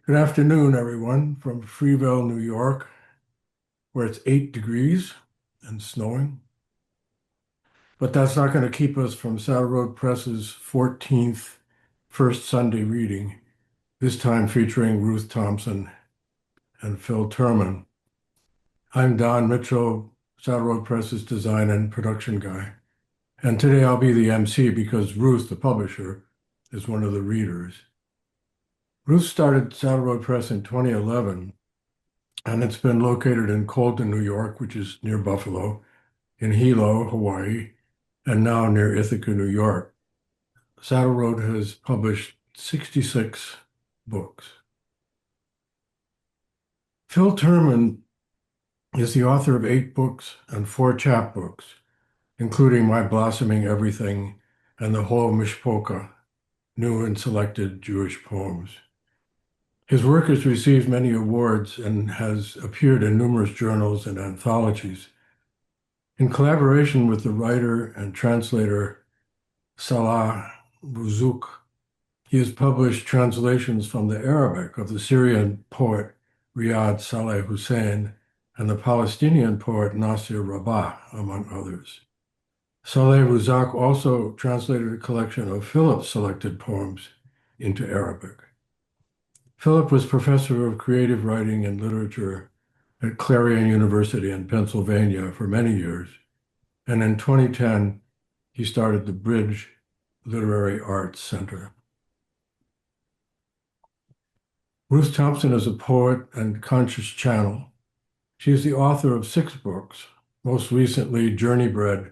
Good afternoon, everyone, from Freeville, New York, where it's 8 degrees and snowing. But that's not going to keep us from Saddle Road Press's 14th First Sunday reading, this time featuring Ruth Thompson and Phil Terman. I'm Don Mitchell, Saddle Road Press's design and production guy. And today I'll be the MC because Ruth, the publisher, is one of the readers. Ruth started Saddle Road Press in 2011, and it's been located in Colton, New York, which is near Buffalo, in Hilo, Hawaii, and now near Ithaca, New York. Saddle Road has published 66 books. Phil Terman is the author of 8 books and 4 chapbooks, including My Blossoming Everything and the whole Mishpocha, new and selected Jewish poems. His work has received many awards and has appeared in numerous journals and anthologies. In collaboration with the writer and translator Salah Bouzouk, he has published translations from the Arabic of the Syrian poet Riyad Saleh Hussein and the Palestinian poet Nasir Rabah, among others. Saleh Bouzouk also translated a collection of Philip's selected poems into Arabic. Philip was professor of creative writing and literature at Clarion University in Pennsylvania for many years, and in 2010, he started the Bridge Literary Arts Center. Ruth Thompson is a poet and conscious channel. She is the author of 6 books, most recently Journey Bread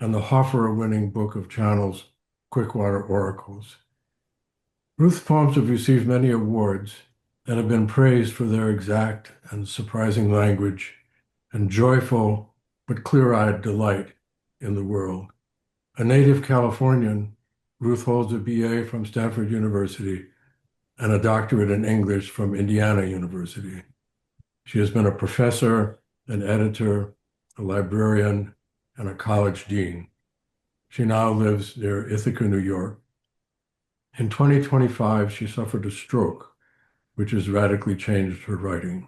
and the Hoffer-winning book of channels, Quickwater Oracles. Ruth's poems have received many awards and have been praised for their exact and surprising language and joyful but clear-eyed delight in the world. A native Californian, Ruth holds a BA from Stanford University and a doctorate in English from Indiana University. She has been a professor, an editor, a librarian, and a college dean. She now lives near Ithaca, New York. In 2025, she suffered a stroke, which has radically changed her writing.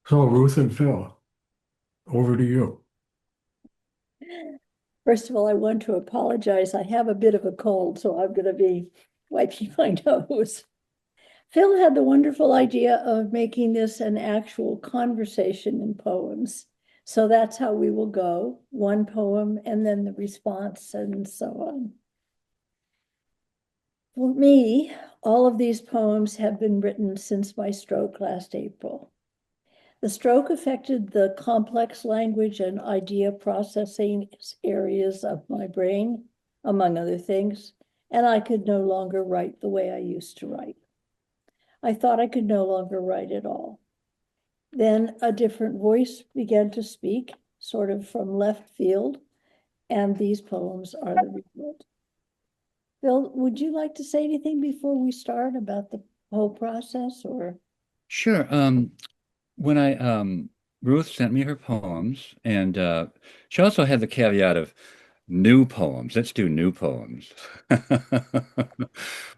So, Ruth and Phil, over to you. First of all, I want to apologize. I have a bit of a cold, so I'm going to be wiping my nose. Phil had the wonderful idea of making this an actual conversation in poems. So that's how we will go, one poem and then the response and so on. For me, all of these poems have been written since my stroke last April. The stroke affected the complex language and idea processing areas of my brain, among other things, and I could no longer write the way I used to write. I thought I could no longer write at all. Then a different voice began to speak, sort of from left field, and these poems are the result. Bill, would you like to say anything before we start about the whole process, or? Sure. When I Ruth sent me her poems, and she also had the caveat of new poems. Let's do new poems,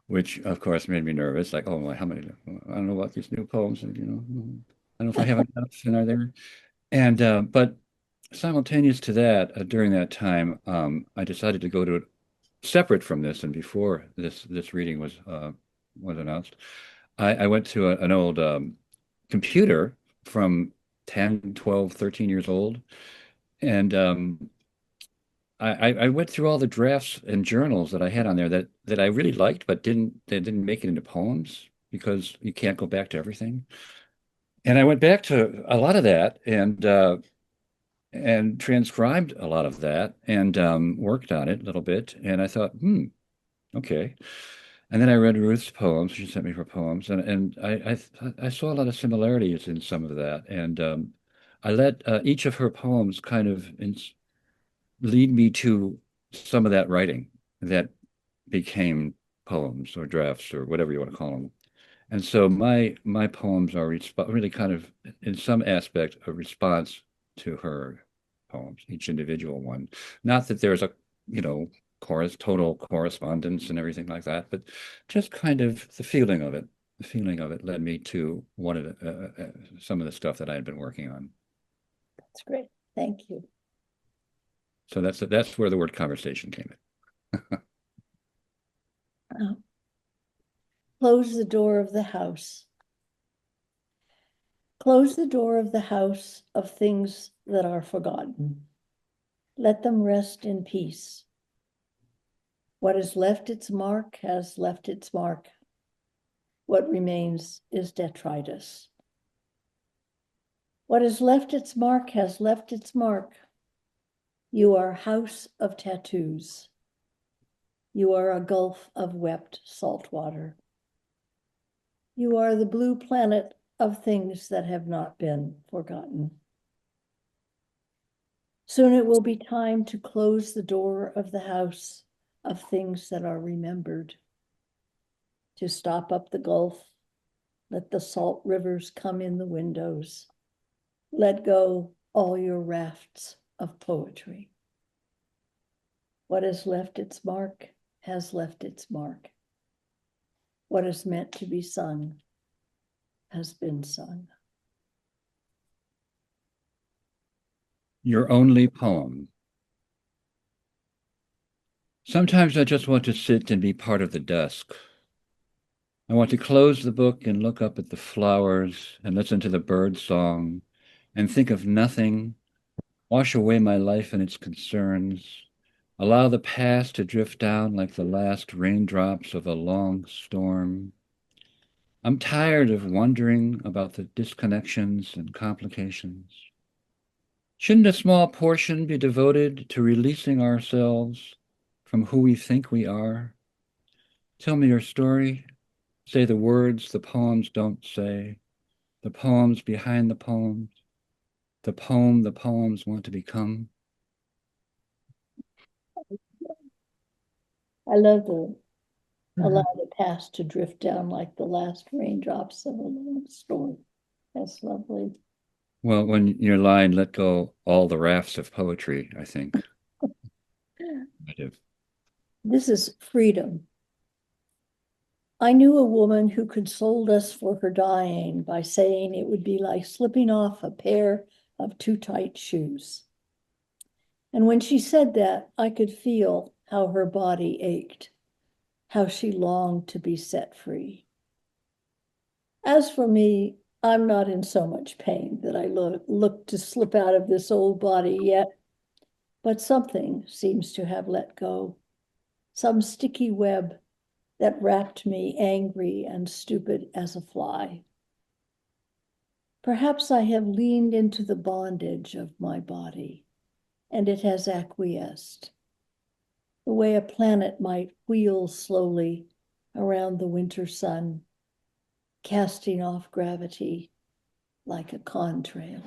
which of course made me nervous. Like, oh my, how many? I don't know about these new poems, and I don't know if I have enough. And are there? And but simultaneous to that, during that time, I decided to go to it separate from this, and before this reading was announced. I went to an old computer from 10, 12, 13 years old. And I went through all the drafts and journals that I had on there that I really liked, but they didn't make it into poems because you can't go back to everything. And I went back to a lot of that and transcribed a lot of that and worked on it a little bit. And I thought, okay. And then I read Ruth's poems. She sent me her poems, and I saw a lot of similarities in some of that. And I let each of her poems kind of lead me to some of that writing that became poems or drafts or whatever you want to call them. And so my poems are really kind of, in some aspect, a response to her poems, each individual one. Not that there's a total correspondence and everything like that, but just kind of the feeling of it. The feeling of it led me to some of the stuff that I had been working on. That's great. Thank you. So that's where the word conversation came in. Close the door of the house. Close the door of the house of things that are forgotten. Let them rest in peace. What has left its mark has left its mark. What remains is detritus. What has left its mark has left its mark. You are a house of tattoos. You are a gulf of wept salt water. You are the blue planet of things that have not been forgotten. Soon it will be time to close the door of the house of things that are remembered, to stop up the gulf, let the salt rivers come in the windows, let go all your rafts of poetry. What has left its mark has left its mark. What is meant to be sung has been sung. Your only poem. Sometimes I just want to sit and be part of the dusk. I want to close the book and look up at the flowers and listen to the bird song and think of nothing, wash away my life and its concerns, allow the past to drift down like the last raindrops of a long storm. I'm tired of wondering about the disconnections and complications. Shouldn't a small portion be devoted to releasing ourselves from who we think we are? Tell me your story. Say the words the poems don't say, the poems behind the poems, the poem the poems want to become. I love allow the past to drift down like the last raindrops of a long storm. That's lovely. Well, when your line, let go all the rafts of poetry, I think. I do. This is freedom. I knew a woman who consoled us for her dying by saying it would be like slipping off a pair of too tight shoes. And when she said that, I could feel how her body ached, how she longed to be set free. As for me, I'm not in so much pain that I look to slip out of this old body yet, but something seems to have let go, some sticky web that wrapped me angry and stupid as a fly. Perhaps I have leaned into the bondage of my body, and it has acquiesced, the way a planet might wheel slowly around the winter sun, casting off gravity like a contrail.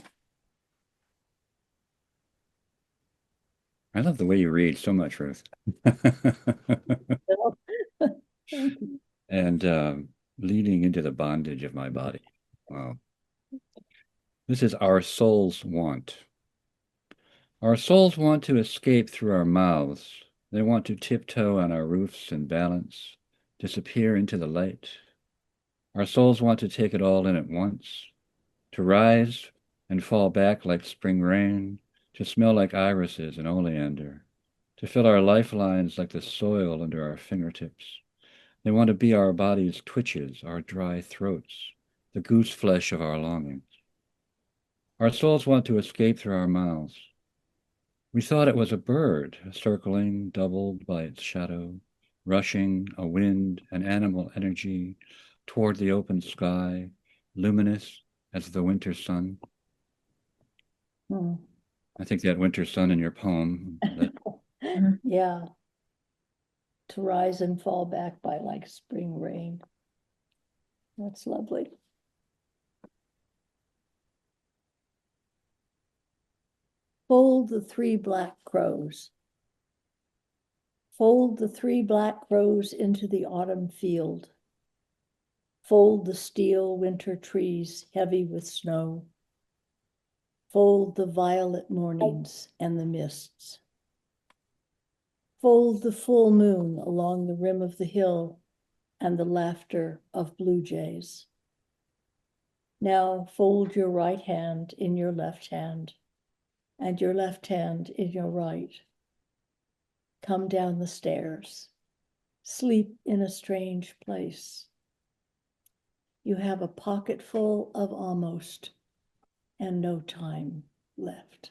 I love the way you read so much, Ruth. Thank you. And leading into the bondage of my body. Wow. This is our soul's want. Our souls want to escape through our mouths. They want to tiptoe on our roofs and balance, disappear into the light. Our souls want to take it all in at once, to rise and fall back like spring rain, to smell like irises and oleander, to fill our lifelines like the soil under our fingertips. They want to be our body's twitches, our dry throats, the goose flesh of our longings. Our souls want to escape through our mouths. We thought it was a bird, circling, doubled by its shadow, rushing, a wind, an animal energy, toward the open sky, luminous as the winter sun. Hmm. I think that winter sun in your poem. Yeah, to rise and fall back by like spring rain. That's lovely. Fold the three black crows. Fold the three black crows into the autumn field. Fold the steel winter trees heavy with snow. Fold the violet mornings and the mists. Fold the full moon along the rim of the hill and the laughter of blue jays. Now fold your right hand in your left hand and your left hand in your right. Come down the stairs. Sleep in a strange place. You have a pocket full of almost and no time left.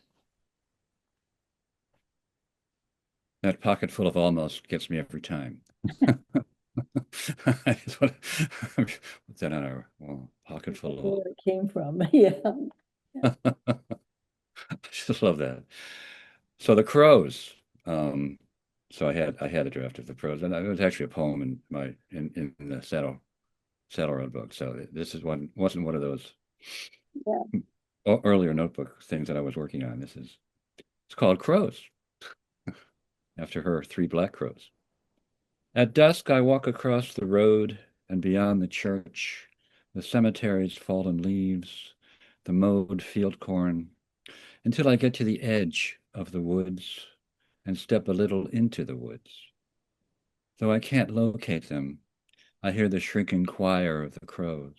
That pocket full of almost gets me every time. I just want to put that on our pocket full of. Where it came from, yeah. I just love that. So the crows. Um, so I had a draft of the crows, and it was actually a poem in my in the Saddle Road book. So this is wasn't one of those Yeah. earlier notebook things that I was working on. It's called Crows, after her three black crows. At dusk, I walk across the road and beyond the church, the cemetery's fallen leaves, the mowed field corn, until I get to the edge of the woods and step a little into the woods. Though I can't locate them, I hear the shrinking choir of the crows.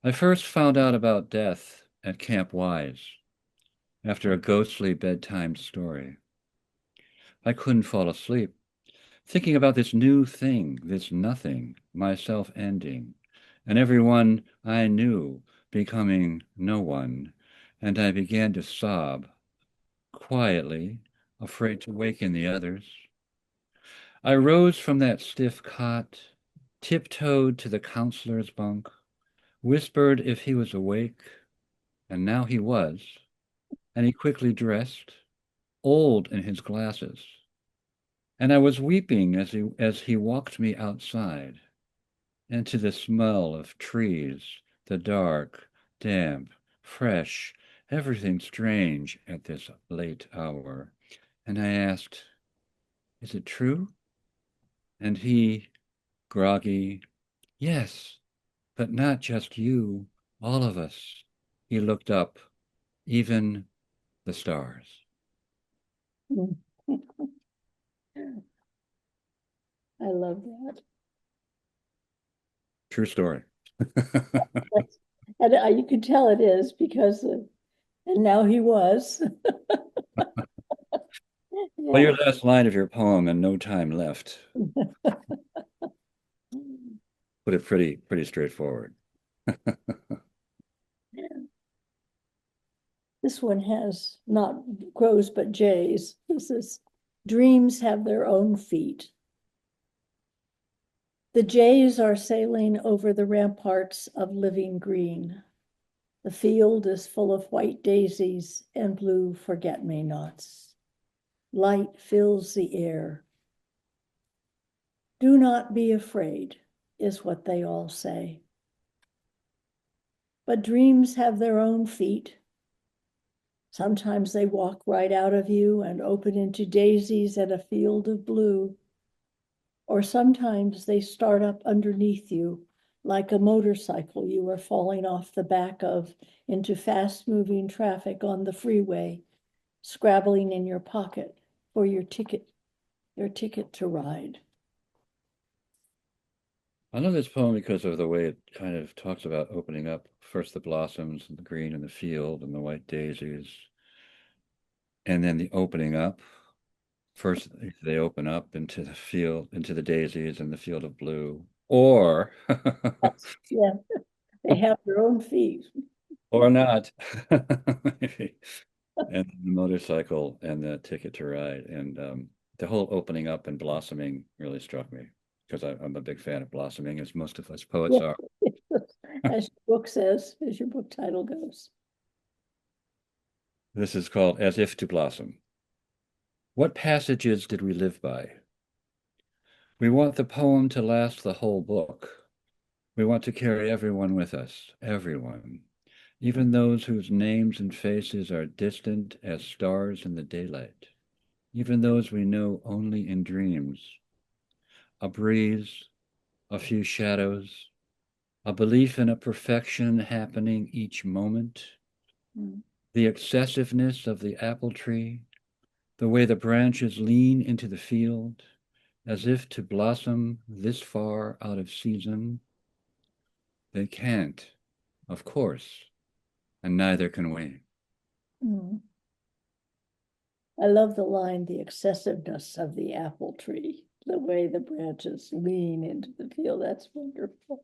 I first found out about death at Camp Wise after a ghostly bedtime story. I couldn't fall asleep, thinking about this new thing, this nothing, myself ending, and everyone I knew becoming no one, and I began to sob, quietly, afraid to waken the others. I rose from that stiff cot, tiptoed to the counselor's bunk, whispered if he was awake, and now he was, and he quickly dressed, old in his glasses. And I was weeping as he walked me outside, into the smell of trees, the dark, damp, fresh, everything strange at this late hour. And I asked, "Is it true?" And he, groggy, "Yes, but not just you, all of us." He looked up, even the stars. I love that. True story. And you can tell it is because, and now he was. Well, Yeah. your last line of your poem, "and no time left," put it pretty straightforward. This one has not crows, but jays. This is dreams have their own feet. The jays are sailing over the ramparts of living green. The field is full of white daisies and blue forget-me-nots. Light fills the air. Do not be afraid, is what they all say. But dreams have their own feet. Sometimes they walk right out of you and open into daisies and a field of blue. Or sometimes they start up underneath you like a motorcycle you are falling off the back of into fast-moving traffic on the freeway, scrabbling in your pocket for your ticket to ride. I love this poem because of the way it kind of talks about opening up first the blossoms and the green in the field and the white daisies, and then the opening up. First, they open up into the field, into the daisies and the field of blue, or Yeah, they have their own feet. or not, maybe. And the motorcycle and the ticket to ride, and the whole opening up and blossoming really struck me because I'm a big fan of blossoming, as most of us poets are. As your book says, as your book title goes. This is called As If to Blossom. What passages did we live by? We want the poem to last the whole book. We want to carry everyone with us, everyone, even those whose names and faces are distant as stars in the daylight, even those we know only in dreams. A breeze, a few shadows, a belief in a perfection happening each moment, Mm. the excessiveness of the apple tree, the way the branches lean into the field, as if to blossom this far out of season. They can't, of course, and neither can we. Mm. I love the line, the excessiveness of the apple tree, the way the branches lean into the field. That's wonderful.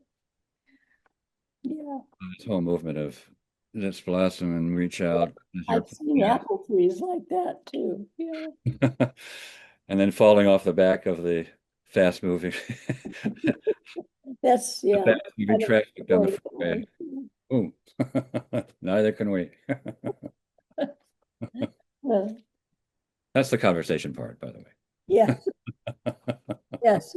Yeah, This whole movement of let's blossom and reach out as you're I've seen pointing apple trees like that too. Yeah. out. And then falling off the back of the fast moving That's, the yeah, fast moving kind of traffic down the storytelling. freeway. Boom. Neither can we. Uh, That's the conversation part, by the way. yeah, yes.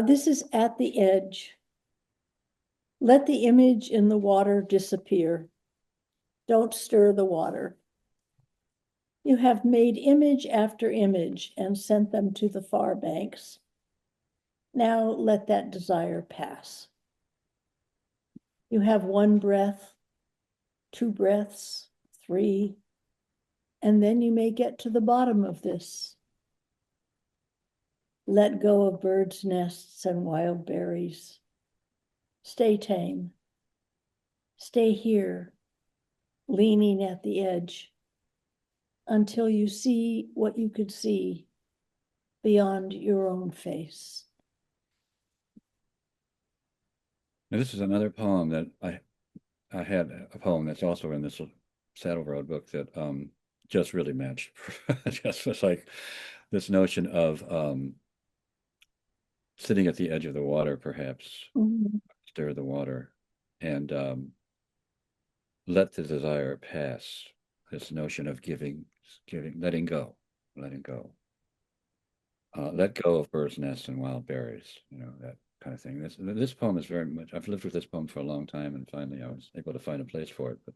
This is at the edge. Let the image in the water disappear. Don't stir the water. You have made image after image and sent them to the far banks. Now let that desire pass. You have one breath, two breaths, three, and then you may get to the bottom of this. Let go of birds' nests and wild berries. Stay tame. Stay here, leaning at the edge, until you see what you could see beyond your own face. Now, this is another poem that I had a poem that's also in this Saddle Road book that just really matched. Just was like this notion of sitting at the edge of the water, perhaps Mhm. stir the water, and let the desire pass. This notion of giving, letting go, letting go. Let go of birds' nests and wild berries, that kind of thing. This poem is very much, I've lived with this poem for a long time, and finally I was able to find a place for it. But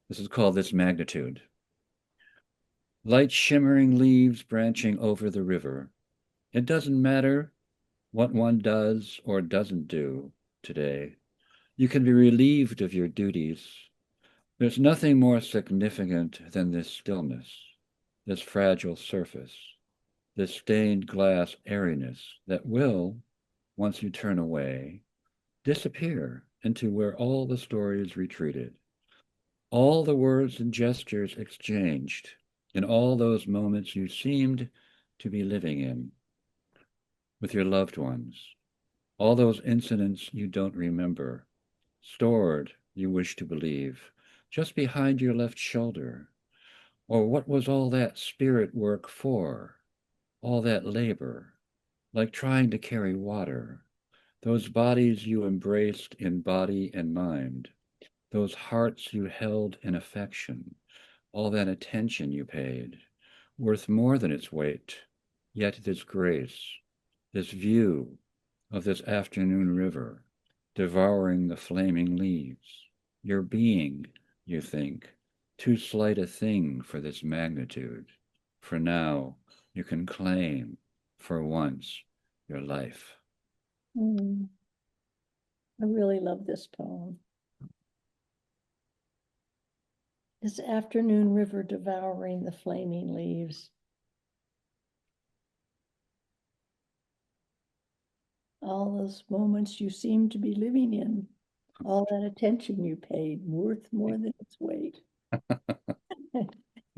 this is called This Magnitude. Light shimmering leaves branching over the river. It doesn't matter what one does or doesn't do today. You can be relieved of your duties. There's nothing more significant than this stillness, this fragile surface, this stained glass airiness that will, once you turn away, disappear into where all the stories retreated, all the words and gestures exchanged, in all those moments you seemed to be living in with your loved ones, all those incidents you don't remember, stored, you wish to believe, just behind your left shoulder. Or what was all that spirit work for? All that labor, like trying to carry water, those bodies you embraced in body and mind, those hearts you held in affection, all that attention you paid, worth more than its weight, yet this grace, this view of this afternoon river, devouring the flaming leaves, your being, you think, too slight a thing for this magnitude. For now, you can claim, for once, your life. Mm. I really love this poem. This afternoon river devouring the flaming leaves. All those moments you seem to be living in, all that attention you paid, worth more than its weight. Was that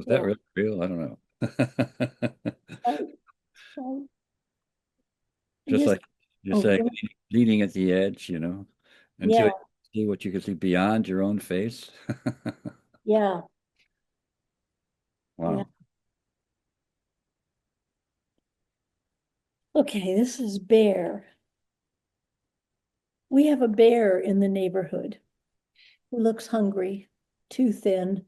Yeah, really real? I don't know. right, right. Just This, like you're oh, saying, leaning at the edge, until yeah, you see what you can see beyond your own face. yeah, yeah. Wow. Okay, this is bear. We have a bear in the neighborhood who looks hungry, too thin.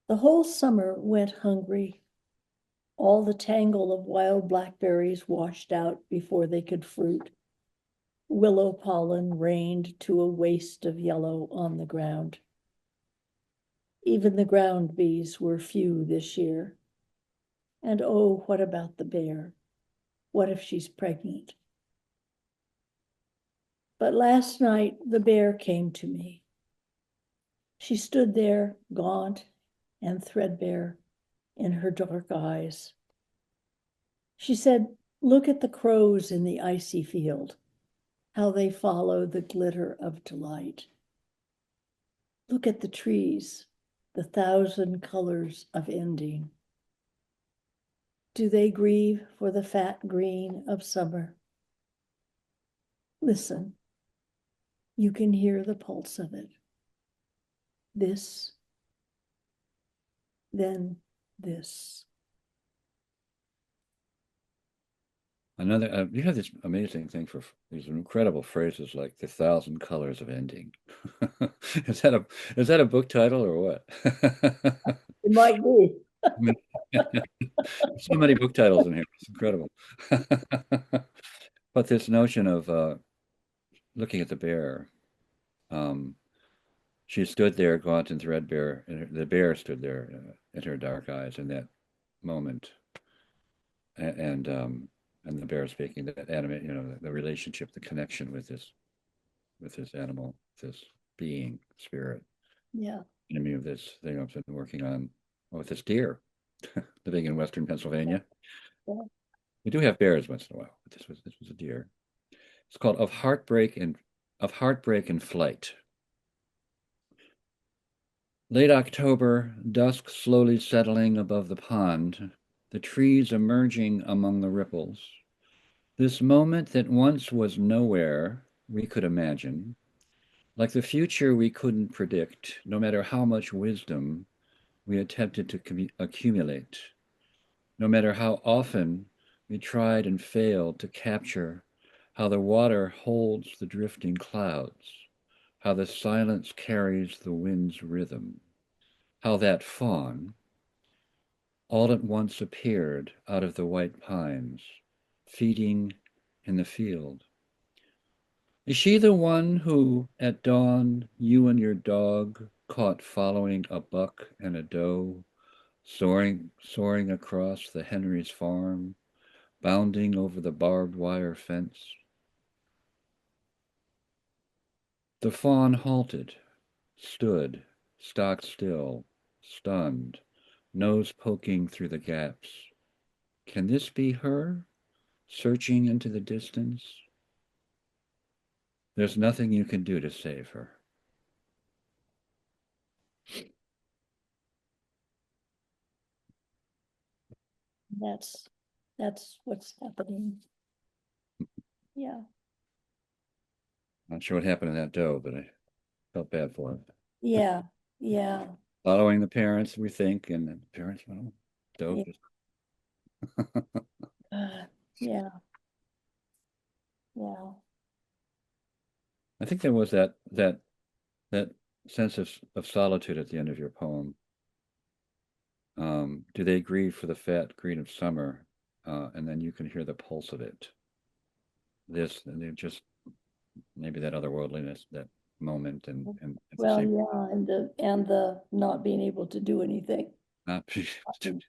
The whole summer went hungry. All the tangle of wild blackberries washed out before they could fruit. Willow pollen rained to a waste of yellow on the ground. Even the ground bees were few this year. And oh, what about the bear? What if she's pregnant? But last night, the bear came to me. She stood there, gaunt and threadbare in her dark eyes. She said, "Look at the crows in the icy field, how they follow the glitter of delight. Look at the trees, the thousand colors of ending. Do they grieve for the fat green of summer? Listen, you can hear the pulse of it. This, then this." Another, you have this amazing thing for these incredible phrases like the thousand colors of ending. Is that a is that a book title or what? It might be. So many book titles in here. It's incredible. But this notion of looking at the bear, um, she stood there, gaunt and threadbare, and the bear stood there in her dark eyes in that moment, and and the bear speaking that animate, the relationship, the connection with this animal, this being, spirit, Yeah. enemy of this thing I've been working on with this deer living in Western Pennsylvania. Yeah. We do have bears once in a while, but this was a deer. It's called Of Heartbreak and Flight. Late October, dusk slowly settling above the pond, the trees emerging among the ripples. This moment that once was nowhere we could imagine, like the future we couldn't predict, no matter how much wisdom we attempted to accumulate, no matter how often we tried and failed to capture how the water holds the drifting clouds, how the silence carries the wind's rhythm, how that fawn all at once appeared out of the white pines, feeding in the field. Is she the one who, at dawn, you and your dog caught following a buck and a doe, soaring across the Henry's farm, bounding over the barbed wire fence? The fawn halted, stood, stock still, stunned, nose poking through the gaps. Can this be her, searching into the distance? There's nothing you can do to save her. That's what's happening. Yeah. Not sure what happened to that doe, but I felt bad for her. Yeah. Yeah. Following the parents, we think, and the parents, well, doe Yeah. just. Yeah. Yeah. I think there was that sense of solitude at the end of your poem. Do they grieve for the fat green of summer? And then you can hear the pulse of it. This, and they just maybe that otherworldliness, that moment, and at the Well, same yeah, and the not being able to do anything. not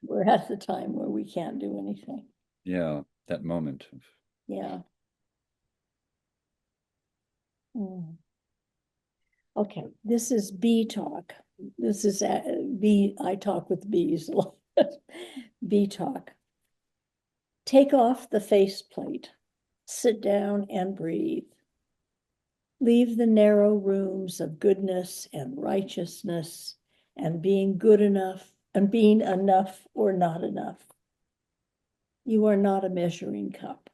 We're at the time where we can't do anything. yeah, that moment of Yeah. Mm. Okay, this is bee talk. This is bee. I talk with bees a lot. Bee talk. Take off the faceplate. Sit down and breathe. Leave the narrow rooms of goodness and righteousness and being good enough and being enough or not enough. You are not a measuring cup.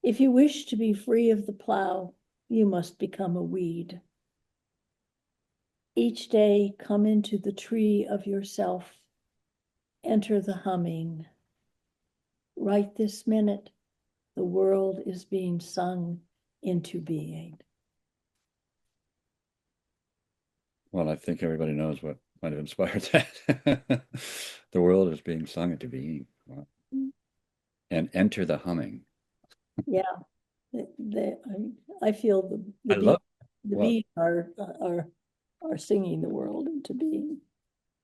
If you wish to be free of the plow, you must become a weed. Each day, come into the tree of yourself. Enter the humming. Right this minute, the world is being sung into being. well, I think everybody knows what might have inspired that. The world is being sung into being. Wow. And enter the humming. Yeah, I feel I love the well, bees are singing the world into being.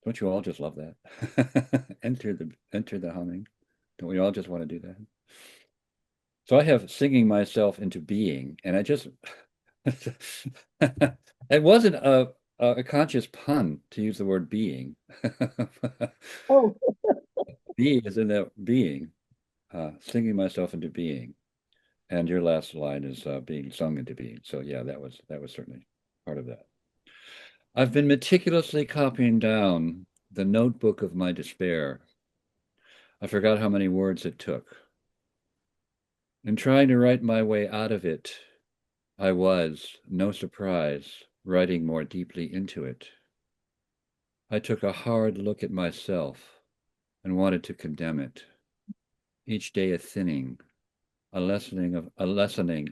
don't you all just love that? Enter the humming. Don't we all just want to do that? So I have singing myself into being, and I just It wasn't a conscious pun to use the word being. Oh, Being is in that being, singing myself into being. And your last line is being sung into being. So yeah, that was certainly part of that. I've been meticulously copying down the notebook of my despair. I forgot how many words it took. In trying to write my way out of it, I was, no surprise, writing more deeply into it. I took a hard look at myself and wanted to condemn it. Each day a thinning, a lessening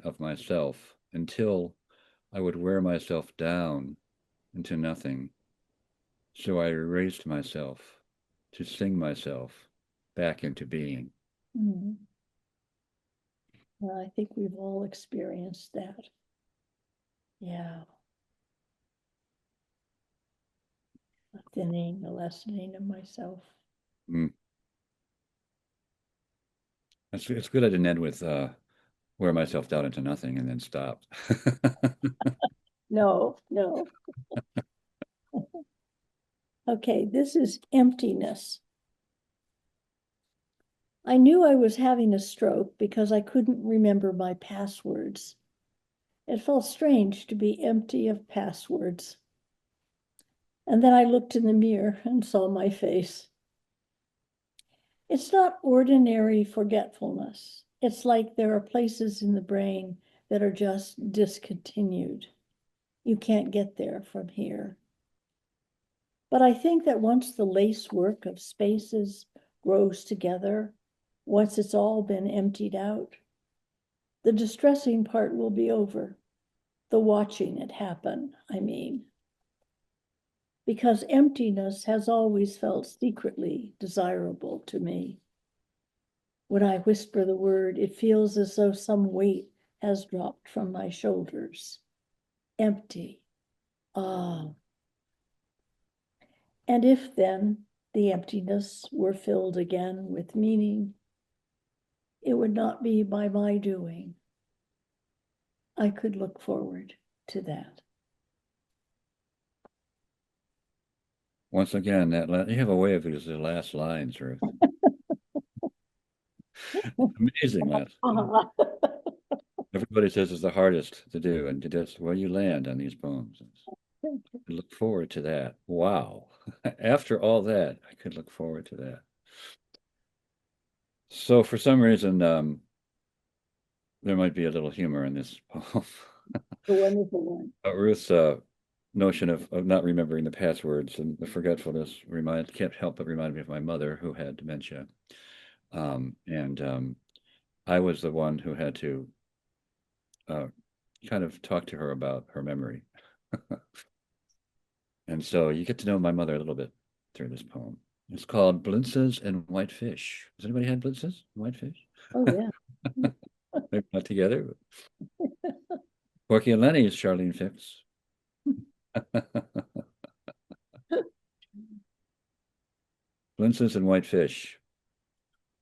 of myself until I would wear myself down into nothing. So I erased myself to sing myself back into being. mm. Well, I think we've all experienced that. Yeah, a thinning, a lessening of myself. Mm. It's good I didn't end with wear myself down into nothing and then stop. No, no. Okay, this is emptiness. I knew I was having a stroke because I couldn't remember my passwords. It felt strange to be empty of passwords. And then I looked in the mirror and saw my face. It's not ordinary forgetfulness. It's like there are places in the brain that are just discontinued. You can't get there from here. But I think that once the lacework of spaces grows together, once it's all been emptied out, the distressing part will be over. The watching it happen, I mean. Because emptiness has always felt secretly desirable to me. When I whisper the word, it feels as though some weight has dropped from my shoulders. Empty. Ah. And if then the emptiness were filled again with meaning, it would not be by my doing. I could look forward to that. Once again, you have a way of these last lines, Ruth. Amazing last line. Everybody says it's the hardest to do, and that's where you land on these poems. I look forward to that. Wow. After all that, I could look forward to that. So for some reason, there might be a little humor in this poem. The wonderful one. Ruth's notion of not remembering the passwords and the forgetfulness can't help but remind me of my mother who had dementia. And I was the one who had to uh, kind of talk to her about her memory. And so you get to know my mother a little bit through this poem. It's called Blintzes and White Fish. Has anybody had blintzes and white fish? Oh, yeah. Maybe not together. Porky and Lenny is Charlene Fix. Blintzes and White Fish.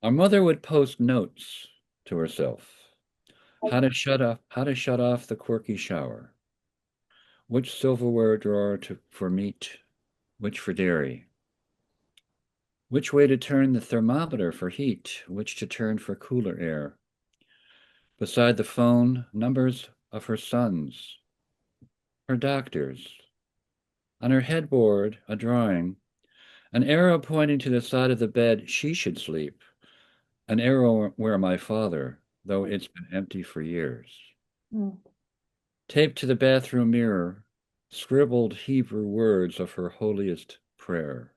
Our mother would post notes to herself. How to shut off the quirky shower. Which silverware drawer for meat, which for dairy. Which way to turn the thermometer for heat, which to turn for cooler air. Beside the phone, numbers of her sons, her doctors. On her headboard, a drawing, an arrow pointing to the side of the bed she should sleep, an arrow where my father, though it's been empty for years. Mm. Taped to the bathroom mirror, scribbled Hebrew words of her holiest prayer.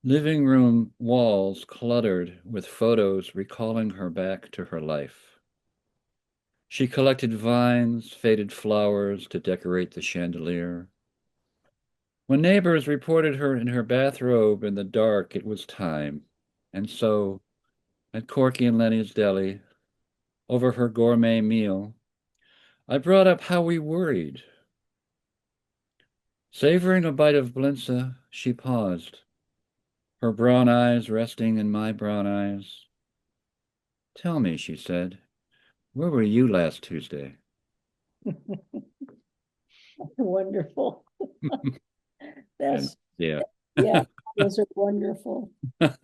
Living room walls cluttered with photos recalling her back to her life. She collected vines, faded flowers to decorate the chandelier. When neighbors reported her in her bathrobe in the dark, it was time. And so, at Corky and Lenny's deli, over her gourmet meal, I brought up how we worried. Savoring a bite of blinza, she paused, her brown eyes resting in my brown eyes. Tell me, she said, where were you last Tuesday? Wonderful. And That's, yeah. yeah, those are wonderful. Tell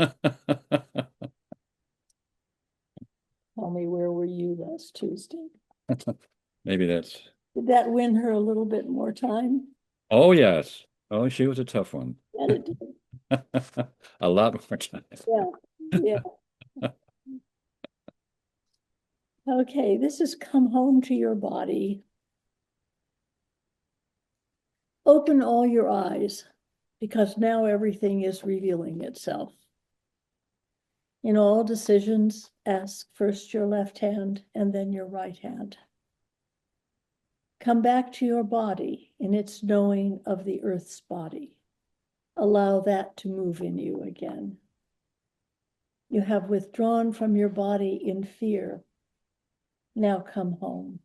me, where were you last Tuesday? Maybe that's, Did that win her a little bit more time? oh yes. Oh, she was a tough one. Yeah, it did. A lot more time. Yeah, yeah. Okay, this is come home to your body. Open all your eyes, because now everything is revealing itself. In all decisions, ask first your left hand and then your right hand. Come back to your body in its knowing of the earth's body. Allow that to move in you again. You have withdrawn from your body in fear. Now come home.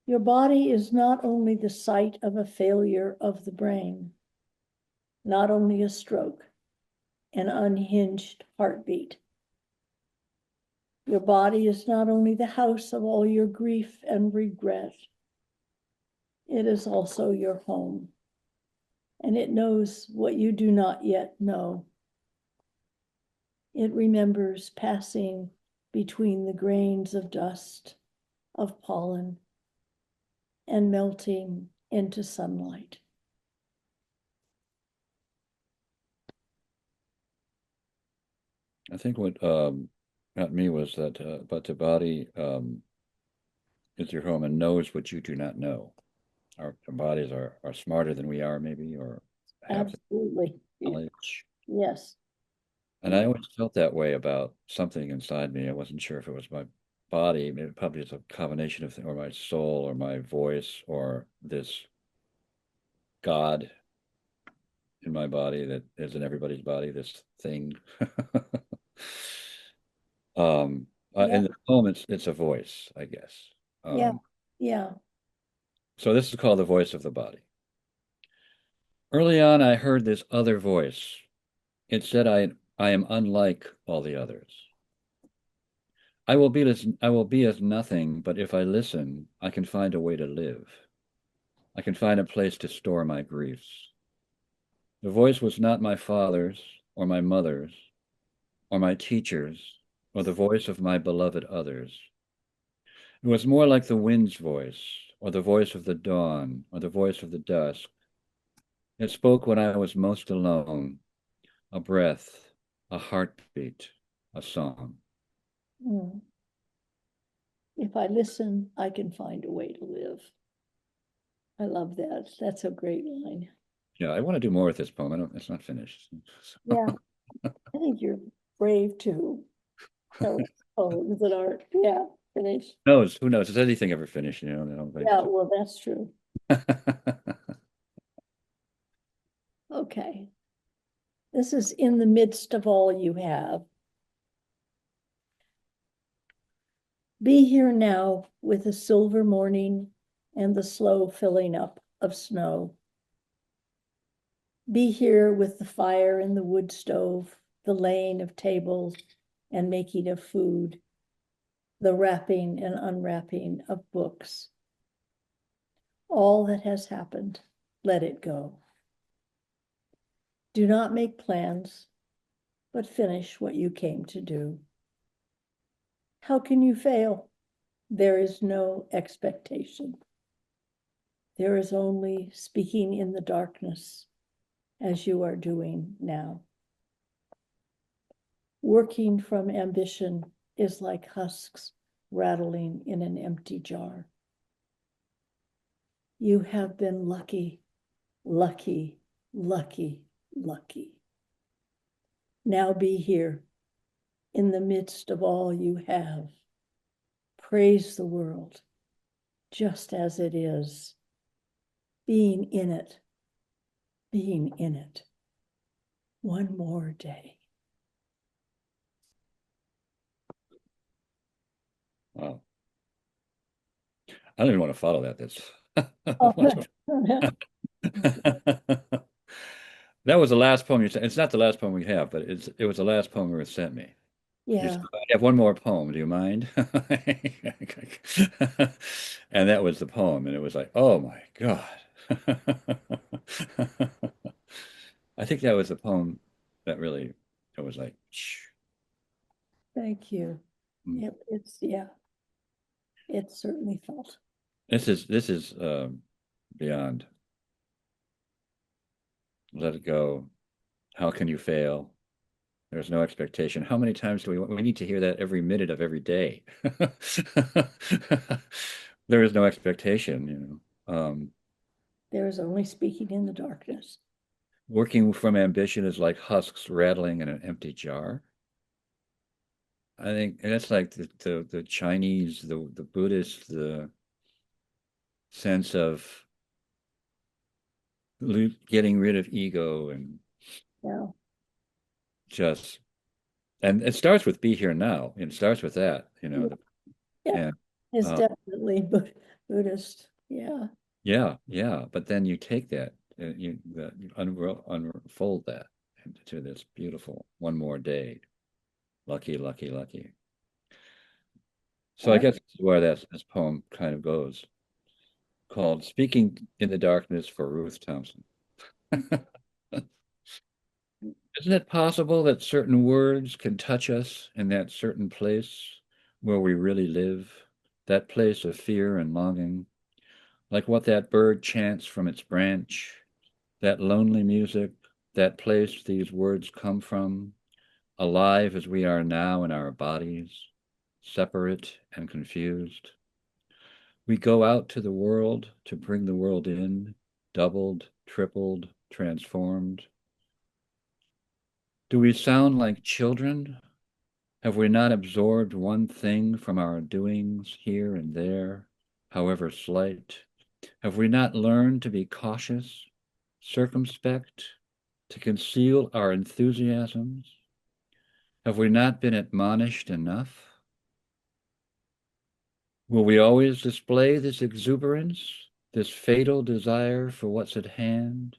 Your body is not only the site of a failure of the brain, not only a stroke, an unhinged heartbeat. Your body is not only the house of all your grief and regret, it is also your home, and it knows what you do not yet know. It remembers passing between the grains of dust, of pollen, and melting into sunlight. I think what got me was that, but the body is your home and knows what you do not know. Our bodies are smarter than we are, maybe, or have the Absolutely. knowledge. Yes. And I always felt that way about something inside me. I wasn't sure if it was my body, maybe probably it's a combination of, or my soul, or my voice, or this God in my body that is in everybody's body, this thing. Yeah. In the poem, it's a voice, I guess. Yeah. Um, Yeah. so this is called the voice of the body. Early on, I heard this other voice. It said, I am unlike all the others. I will be as nothing, but if I listen, I can find a way to live. I can find a place to store my griefs. The voice was not my father's or my mother's or my teacher's or the voice of my beloved others. It was more like the wind's voice or the voice of the dawn or the voice of the dusk. It spoke when I was most alone, a breath, a heartbeat, a song. Mm. If I listen, I can find a way to live. I love that. That's a great line. Yeah, I want to do more with this poem. It's not finished. Yeah, I think you're brave too. So, poems that aren't, yeah, finished. Who knows? Who knows? Does anything ever finish? Yeah, well, that's true. Like, Okay. This is in the midst of all you have. Be here now with the silver morning and the slow filling up of snow. Be here with the fire in the wood stove, the laying of tables and making of food, the wrapping and unwrapping of books. All that has happened, let it go. Do not make plans, but finish what you came to do. How can you fail? There is no expectation. There is only speaking in the darkness, as you are doing now. Working from ambition is like husks rattling in an empty jar. You have been lucky, lucky, lucky, lucky. Now be here in the midst of all you have. Praise the world just as it is, being in it, being in it. One more day. wow. I don't even want to follow that. Oh, That was the last poem you sent. It's not the last poem we have, but it was the last poem Ruth sent me. Yeah, I have one more poem. Do you mind? And that was the poem, and it was like, oh my God. I think that was the poem that really, it was like, shh. thank you. Mm. Yeah, it certainly felt. This is beyond. Let it go. How can you fail? There's no expectation. How many times do we need to hear that every minute of every day? There is no expectation, There is only speaking in the darkness. Working from ambition is like husks rattling in an empty jar. I think, and that's like the Chinese, the Buddhist, the sense of getting rid of ego and Yeah, just, and it starts with be here now. And it starts with that, yeah, yeah. and It's uh, definitely Buddhist. Yeah, yeah, yeah. But then you take that, you unfold that into this beautiful one more day. Lucky, lucky, lucky. So I I, guess this is where this poem kind of goes, called "Speaking in the Darkness" for Ruth Thompson. Isn't it possible that certain words can touch us in that certain place where we really live, that place of fear and longing, like what that bird chants from its branch, that lonely music, that place these words come from, alive as we are now in our bodies, separate and confused? We go out to the world to bring the world in, doubled, tripled, transformed. Do we sound like children? Have we not absorbed one thing from our doings here and there, however slight? Have we not learned to be cautious, circumspect, to conceal our enthusiasms? Have we not been admonished enough? Will we always display this exuberance, this fatal desire for what's at hand,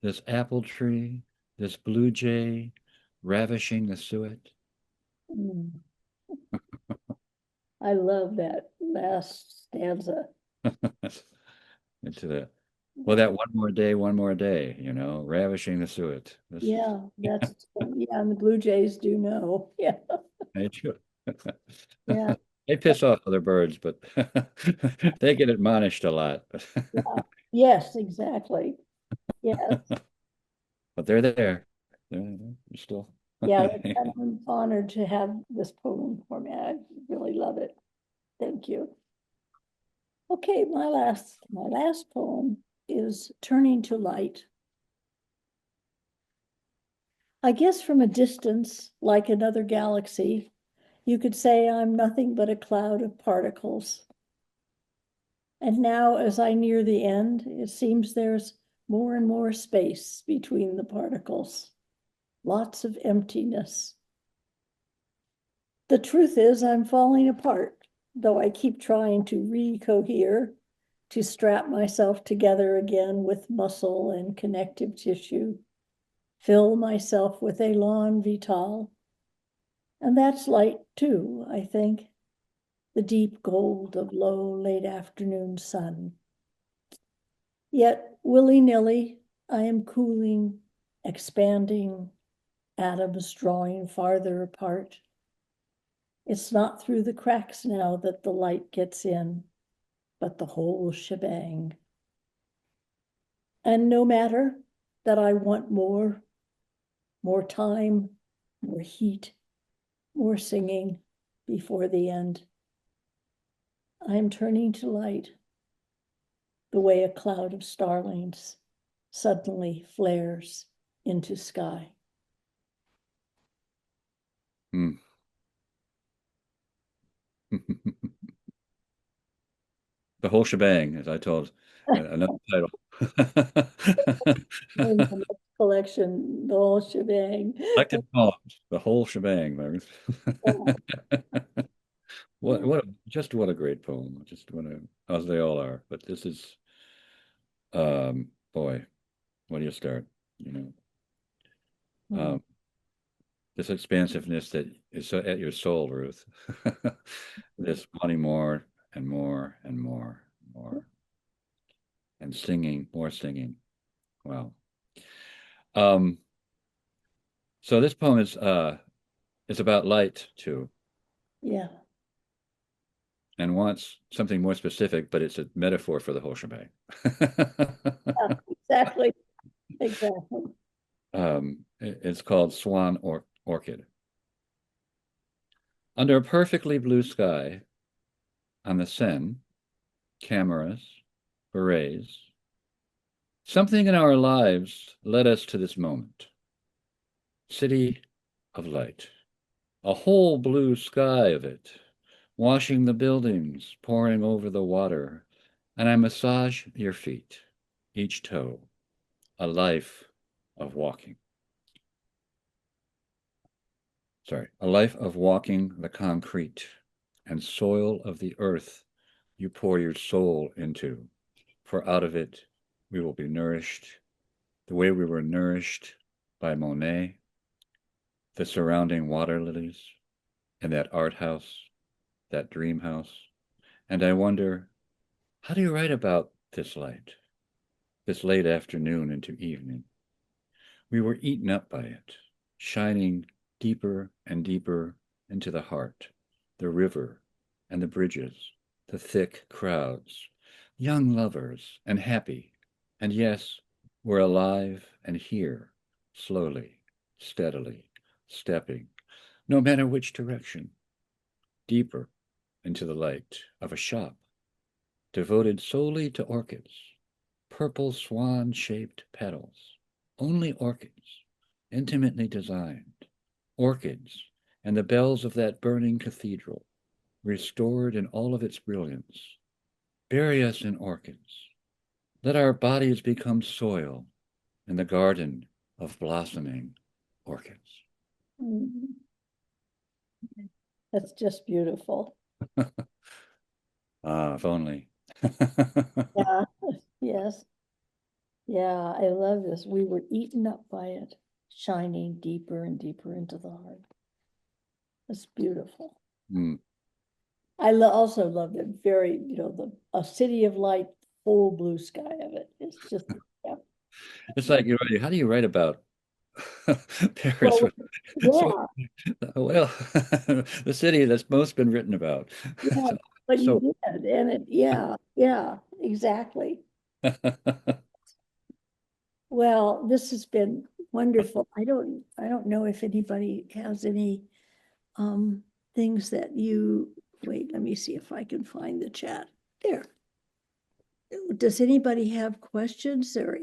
this apple tree, this blue jay ravishing the suet? mm, I love that last stanza. Into the well, that one more day, ravishing the suet. This is Yeah, yeah, and the Blue Jays do know. Yeah, they do. yeah, They piss off other birds, but they get admonished a lot. yeah. Yes, exactly. Yes, But they're there. They're still. yeah, and I'm honored to have this poem for me. I really love it. Thank you. Okay, my last poem is Turning to Light. I guess from a distance, like another galaxy, you could say I'm nothing but a cloud of particles. And now, as I near the end, it seems there's more and more space between the particles, lots of emptiness. The truth is, I'm falling apart, though I keep trying to recohere, to strap myself together again with muscle and connective tissue, fill myself with élan vital. And that's light too, I think, the deep gold of low, late afternoon sun. Yet, willy-nilly, I am cooling, expanding, atoms drawing farther apart. It's not through the cracks now that the light gets in, but the whole shebang. And no matter that I want more time, more heat, more singing before the end. I am turning to light the way a cloud of starlings suddenly flares into sky. Hmm. The whole shebang, as I told another title. In the next collection, the whole shebang. Collected poems, the whole shebang. Yeah, What a great poem. Just what a, as they all are. But this is, boy, where do you start? You know, yeah. um, this expansiveness that is so at your soul, Ruth. This wanting more and more and more and more, and singing, more singing. Wow. Um, so this poem is about light too, Yeah, and wants something more specific, but it's a metaphor for the whole shebang. yeah, exactly, exactly. It's called Orchid. Under a perfectly blue sky on the Seine, cameras, berets, something in our lives led us to this moment. City of light, a whole blue sky of it, washing the buildings, pouring over the water, and I massage your feet, each toe, a life of walking. Sorry, a life of walking the concrete and soil of the earth you pour your soul into, for out of it we will be nourished the way we were nourished by Monet, the surrounding water lilies, and that art house, that dream house. And I wonder, how do you write about this light, this late afternoon into evening? We were eaten up by it, shining deeper and deeper into the heart, the river and the bridges, the thick crowds, young lovers and happy. And yes, we're alive and here, slowly, steadily, stepping, no matter which direction, deeper into the light of a shop devoted solely to orchids, purple swan-shaped petals, only orchids, intimately designed, orchids, and the bells of that burning cathedral, restored in all of its brilliance. Bury us in orchids. Let our bodies become soil in the garden of blossoming orchids. Mm, that's just beautiful. Ah, if only. Yeah, yes, yeah, I love this. We were eaten up by it, shining deeper and deeper into the heart. It's beautiful. Mm. Also love the very, the a city of light, full blue sky of it. It's just, yeah. It's like you're right. How do you write about Paris? Well, So, yeah, well, the city that's most been written about. yeah, So, but you so did, and yeah, yeah, exactly. Well, this has been wonderful. I don't know if anybody has any um things that wait, let me see if I can find the chat. There. Does anybody have questions or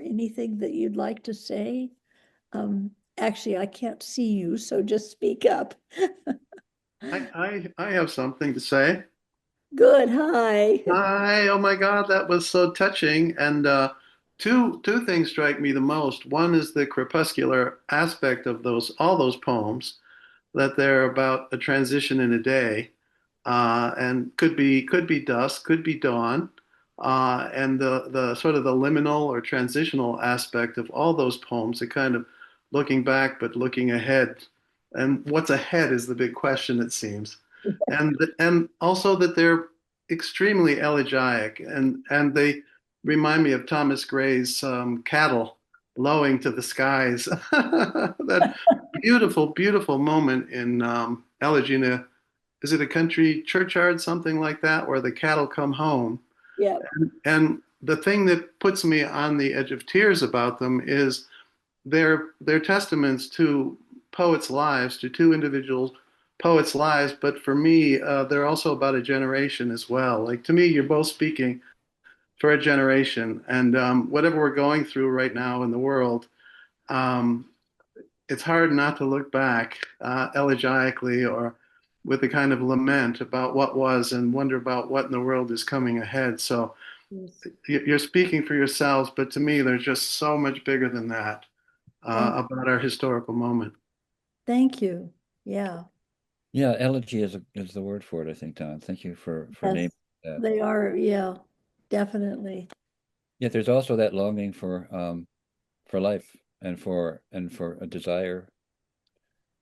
anything that you'd like to say? Actually, I can't see you, so just speak up. I have something to say. Good, hi. Hi, oh my God, that was so touching. And two things strike me the most. One is the crepuscular aspect of all those poems, that they're about a transition in a day, and could be dusk, could be dawn, and the sort of the liminal or transitional aspect of all those poems, are kind of looking back but looking ahead. And what's ahead is the big question, it seems. And also that they're extremely elegiac, and they remind me of Thomas Gray's cattle lowing to the skies. That beautiful, beautiful moment in Elegy in is it a country churchyard, something like that, where the cattle come home. Yeah. And the thing that puts me on the edge of tears about them is they're testaments to poets' lives, to two individual poets' lives. But for me, they're also about a generation as well. Like to me, you're both speaking for a generation, and whatever we're going through right now in the world, um, it's hard not to look back elegically or with a kind of lament about what was and wonder about what in the world is coming ahead. So Yes. you're speaking for yourselves, but to me, there's just so much bigger than that Thank, about our historical moment. thank you. Yeah. yeah, elegy is the word for it, I think, Don. Thank you for Yes, naming that. they are. Yeah, definitely. Yet there's also that longing for life and for a desire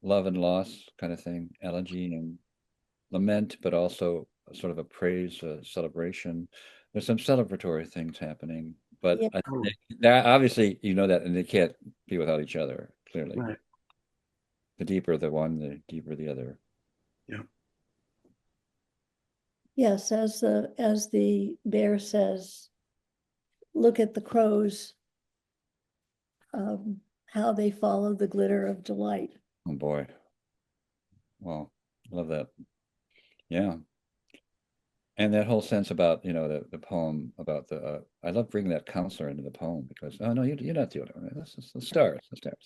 love and loss kind of thing, elegy and lament, but also sort of a praise, a celebration. There's some celebratory things happening, but Yeah. I think that obviously you know that, and they can't be without each other. Clearly, Right. the deeper the one, the deeper the other. Yeah. Yes, as the bear says, look at the crows, how they follow the glitter of delight. Oh boy, well, love that. Yeah. And that whole sense about, the poem about I love bringing that counselor into the poem because, oh no, you're not the only one. This is the stars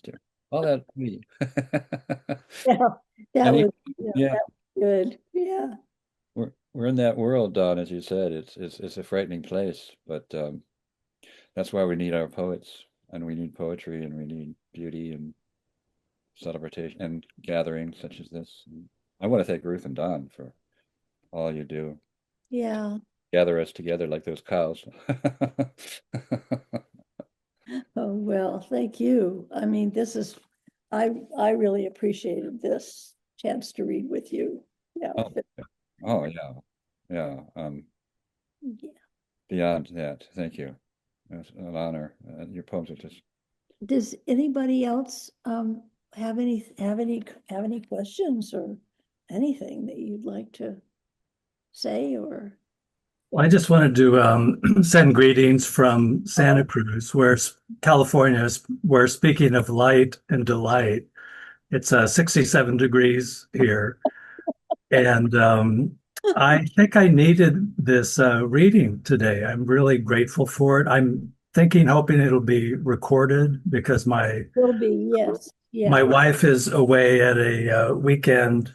too. All that me. Yeah, that And was, yeah, yeah, that was good. Yeah. we're in that world, Don, as you said. It's a frightening place, but that's why we need our poets and we need poetry and we need beauty and celebration and gatherings such as this. And I want to thank Ruth and Don for all you do. Yeah. Gather us together like those cows. Oh, well, thank you. I mean, I really appreciated this chance to read with you. Yeah. Oh, oh yeah. Yeah. Yeah. Beyond that, thank you. It's an honor. Your poems are just Does anybody else have any questions or anything that you'd like to say or? Well, I just wanted to send greetings from Santa Cruz, California, where speaking of light and delight, it's 67 degrees here. And I think I needed this reading today. I'm really grateful for it. I'm hoping it'll be recorded because Will be, yes, my yeah. wife is away at a weekend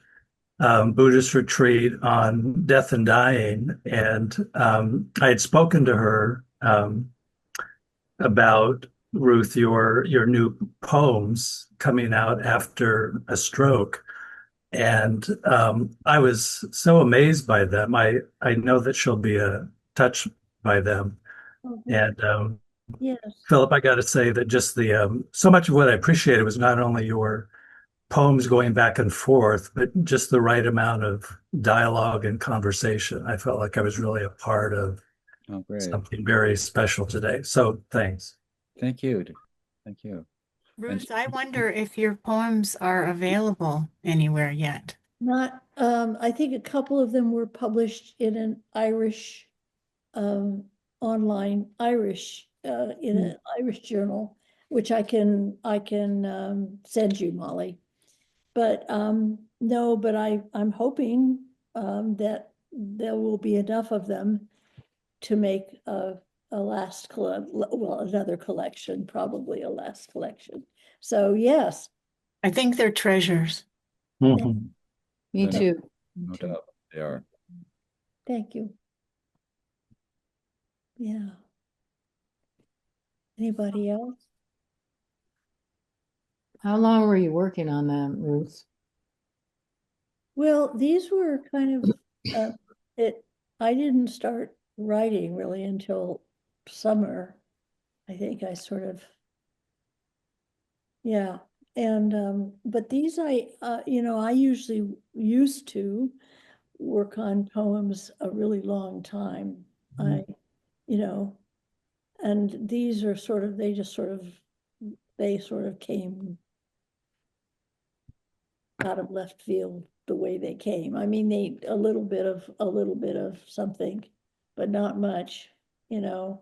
Buddhist retreat on death and dying. And I had spoken to her about Ruth, your new poems coming out after a stroke. And I was so amazed by them. I know that she'll be touched by them. Oh, good. And Yes. Philip, I got to say that just the so much of what I appreciated was not only your poems going back and forth, but just the right amount of dialogue and conversation. I felt like I was really a part of oh great. something very special today. So thanks. Thank you. Thank you. And Ruth, I wonder if your poems are available anywhere yet. Not, I think a couple of them were published in an Irish, online Irish, in an Irish journal, which I can send you, Molly. But no, but I'm hoping that there will be enough of them to make another collection, probably a last collection. So yes, I think they're treasures. Mhm. Me no, too. no doubt they are. thank you. Yeah. Anybody else? How long were you working on them, Ruth? Well, these were kind of I didn't start writing really until summer. I think I sort of, yeah. And but these I usually used to work on poems a really long time. I, you know, and these are sort of, they sort of came out of left field the way they came. I mean, a little bit of something, but not much, you know.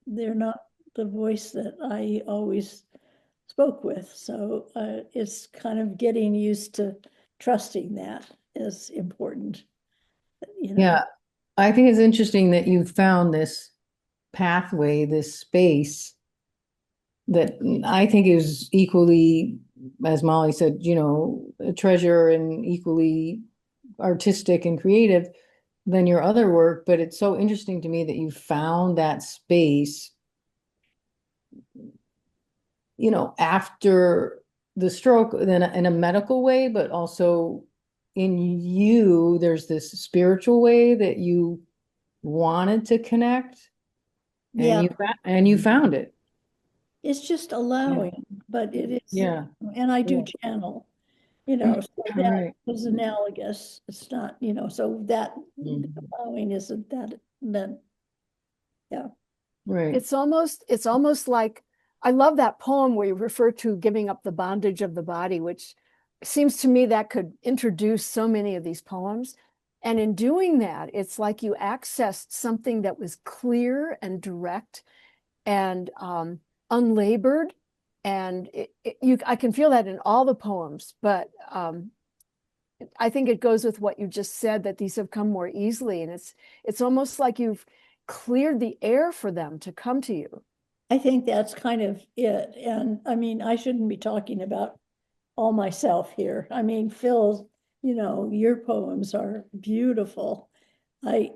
They're not the voice that I always spoke with. So it's kind of getting used to trusting that is important, you know. Yeah, I think it's interesting that you found this pathway, this space that I think is equally, as Molly said, a treasure and equally artistic and creative than your other work. But it's so interesting to me that you found that space, after the stroke, then in a medical way, but also in you, there's this spiritual way that you wanted to connect, and Yeah. you found it. It's just allowing, but it is, Yeah. and I do Yeah. channel, you know, so All that right. is analogous. It's not, you know, so that Mhm. allowing isn't that, yeah. Right. It's almost like, I love that poem where you refer to giving up the bondage of the body, which seems to me that could introduce so many of these poems. And in doing that, it's like you accessed something that was clear and direct and unlabored. And I can feel that in all the poems, but I think it goes with what you just said, that these have come more easily. And it's almost like you've cleared the air for them to come to you. I think that's kind of it. And I mean, I shouldn't be talking about all myself here. I mean, Phil's, you know, your poems are beautiful. You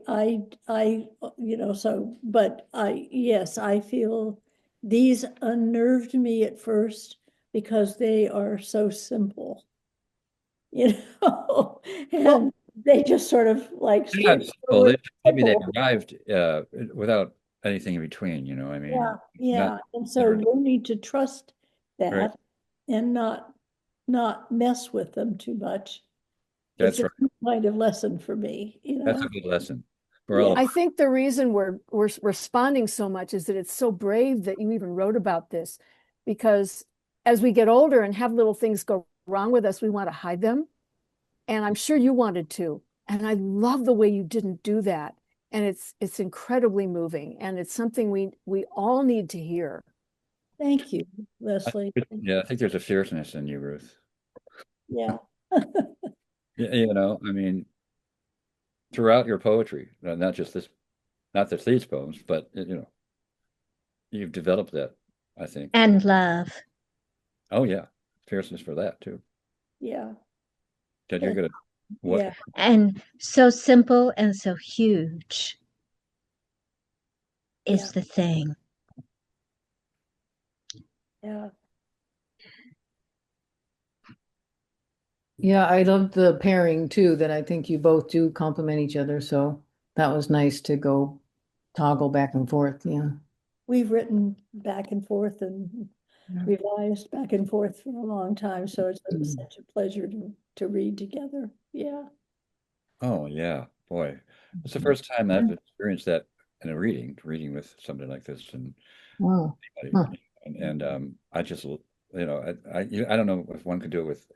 know, so, but yes, I feel these unnerved me at first because they are so simple, you know, and they just sort of like Yeah, well, straightforward, maybe they simple. arrived without anything in between, you know. I Yeah, mean, not yeah. And so learning to trust right. that and not mess with them too much. It's That's a right. kind of lesson for me, you That's know? a good lesson for all Yeah. of I us. think the reason we're responding so much is that it's so brave that you even wrote about this, because as we get older and have little things go wrong with us, we want to hide them. And I'm sure you wanted to. And I love the way you didn't do that. And it's incredibly moving. And it's something we all need to hear. Thank you, Leslie. Yeah, I think there's a fierceness in you, Ruth. Yeah. You know, I mean, throughout your poetry, not just this, not just these poems, but you know, you've developed that, I think. And love. Oh yeah, fierceness for that too. Yeah. That you're gonna what? Yeah. And so simple and so huge Yeah. is the thing. Yeah. Yeah, I loved the pairing too, that I think you both do complement each other. So that was nice to go toggle back and forth. Yeah. We've written back and forth and revised back and forth for a long time. So it's been such a pleasure to read together. Yeah. Oh yeah, boy, it's the first time I've experienced that in a reading with somebody like this, and Wow. Huh. I just you know I don't know if one could do it with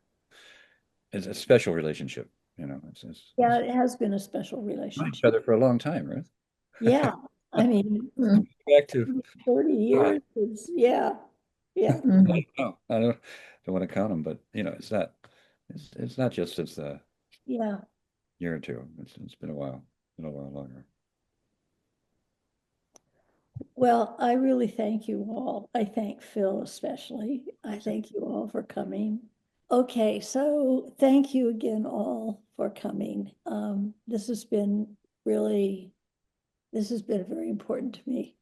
it's a special relationship, you know. Yeah, it has been a special Known each relationship. other for a long time, right? Yeah. I mean, Mm. Back to 30 God, years is, yeah. Yeah. Mhm. I don't want to count them, but you know, it's not just since a Yeah. year or two. It's been a while, been a while longer. Well, I really thank you all. I thank Phil especially. I thank you all for coming. Okay, so thank you again all for coming. This has been very important to me.